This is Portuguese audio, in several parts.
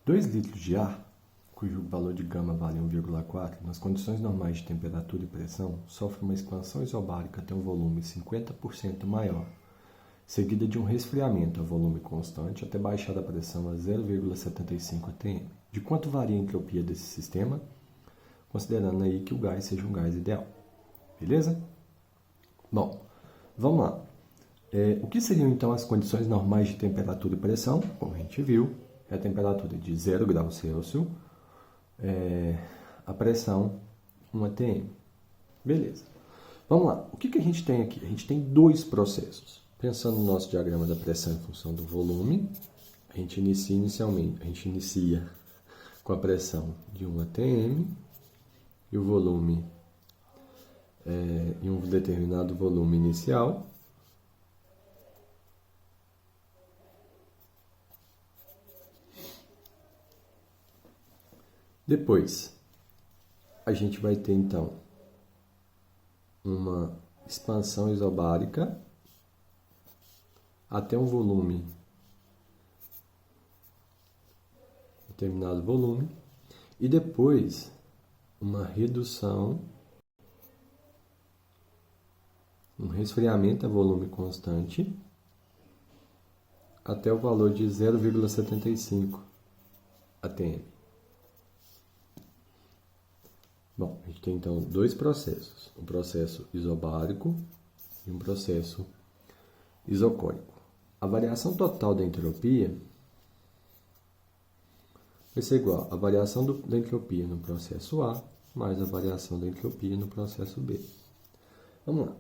2 litros de ar, cujo valor de gama vale 1,4, nas condições normais de temperatura e pressão, sofre uma expansão isobárica até um volume 50% maior, seguida de um resfriamento a volume constante até baixar a pressão a 0,75 atm. De quanto varia a entropia desse sistema? Considerando aí que o gás seja um gás ideal. Beleza? Bom, vamos lá. O que seriam então as condições normais de temperatura e pressão? Como a gente viu, é a temperatura de 0 graus Celsius, a pressão 1 atm. Beleza. Vamos lá. O que a gente tem aqui? A gente tem dois processos. Pensando no nosso diagrama da pressão em função do volume, a gente inicia com a pressão de 1 atm e o volume em um determinado volume inicial. Depois, a gente vai ter então uma expansão isobárica até um volume, determinado volume, e depois uma redução, um resfriamento a volume constante até o valor de 0,75 atm. Bom, a gente tem então dois processos, um processo isobárico e um processo isocônico. A variação total da entropia vai ser igual à variação da entropia no processo A mais a variação da entropia no processo B. Vamos lá.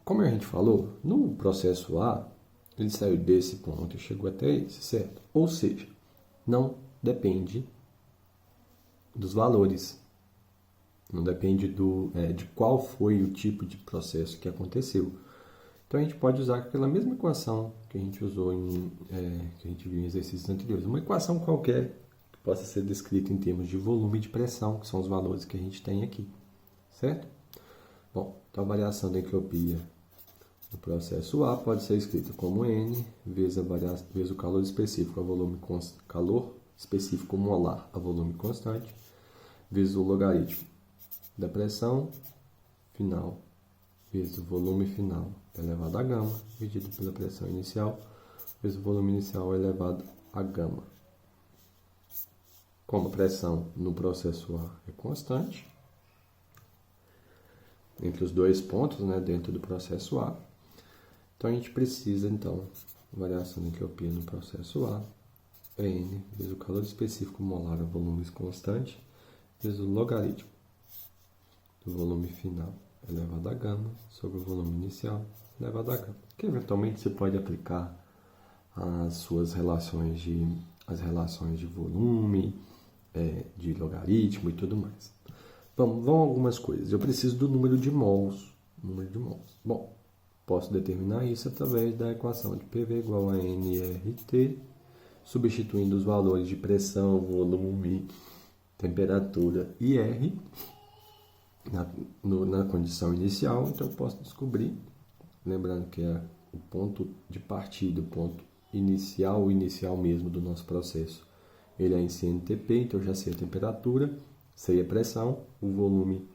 Como a gente falou, no processo A, ele saiu desse ponto e chegou até esse, certo? Ou seja, não depende dos valores, não depende de qual foi o tipo de processo que aconteceu. Então a gente pode usar aquela mesma equação que a gente usou que a gente viu em exercícios anteriores, uma equação qualquer que possa ser descrita em termos de volume e de pressão, que são os valores que a gente tem aqui, certo? Bom, então a variação da entropia no processo A pode ser escrita como N vezes o calor específico a volume calor específico molar a volume constante vezes o logaritmo da pressão final vezes o volume final elevado a gama, dividido pela pressão inicial, vezes o volume inicial elevado a gama. Como a pressão no processo A é constante, entre os dois pontos, dentro do processo A, então a gente precisa, variação da entropia no processo A, é N, vezes o calor específico molar a volume constante, vezes o logaritmo do volume final elevado a gama sobre o volume inicial elevado a gama. Que eventualmente você pode aplicar as relações de volume, de logaritmo e tudo mais. Vamos algumas coisas. Eu preciso do número de mols. Bom, posso determinar isso através da equação de PV igual a nRT, substituindo os valores de pressão, volume, temperatura e R na condição inicial. Então eu posso descobrir, lembrando que é o ponto de partida, o ponto inicial, o inicial mesmo do nosso processo, ele é em CNTP, então eu já sei a temperatura, sei a pressão, o volume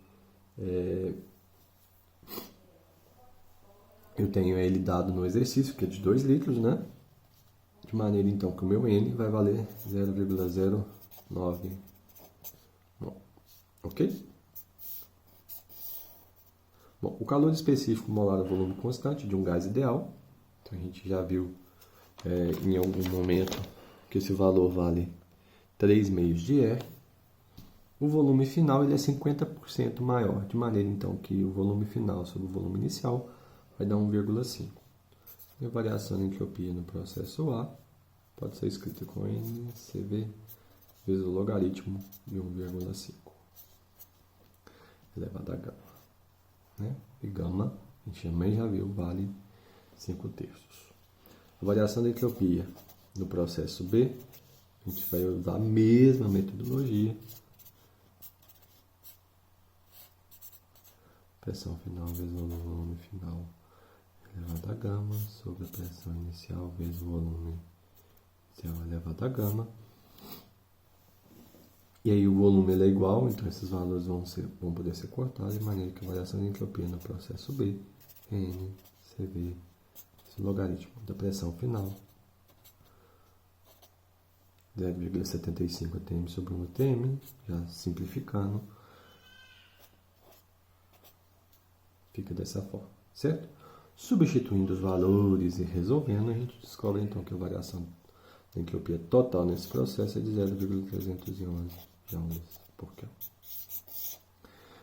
eu tenho ele dado no exercício, que é de 2 litros, de maneira então que o meu N vai valer 0,09. Ok? Bom, o calor específico molar a volume constante de um gás ideal, então a gente já viu em algum momento que esse valor vale 3 meios de R. O volume final ele é 50% maior, de maneira então que o volume final sobre o volume inicial vai dar 1,5. E a variação da entropia no processo A pode ser escrita com NCV vezes o logaritmo de 1,5 elevado a gama. E gama, a gente também já viu, vale 5/3. A variação da entropia no processo B, a gente vai usar a mesma metodologia. Pressão final vezes o volume final elevado a gama sobre a pressão inicial vezes o volume T elevado a gama. E aí o volume ele é igual, então esses valores vão poder ser cortados, de maneira que a variação de entropia no processo B, N, CV, esse logaritmo da pressão final, 0,75 atm sobre 1 atm, já simplificando, fica dessa forma, certo? Substituindo os valores e resolvendo, a gente descobre então que a variação da entropia total nesse processo é de 0,311 joules por Kelvin.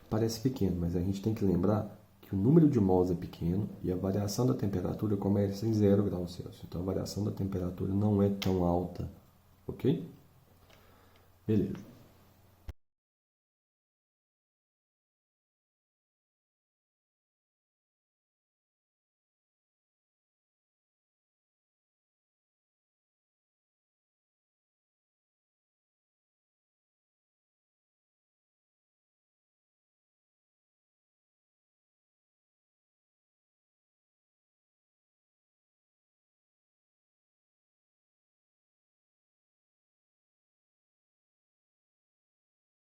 Parece pequeno, mas a gente tem que lembrar que o número de mols é pequeno e a variação da temperatura começa em 0 graus Celsius. Então a variação da temperatura não é tão alta, ok? Beleza.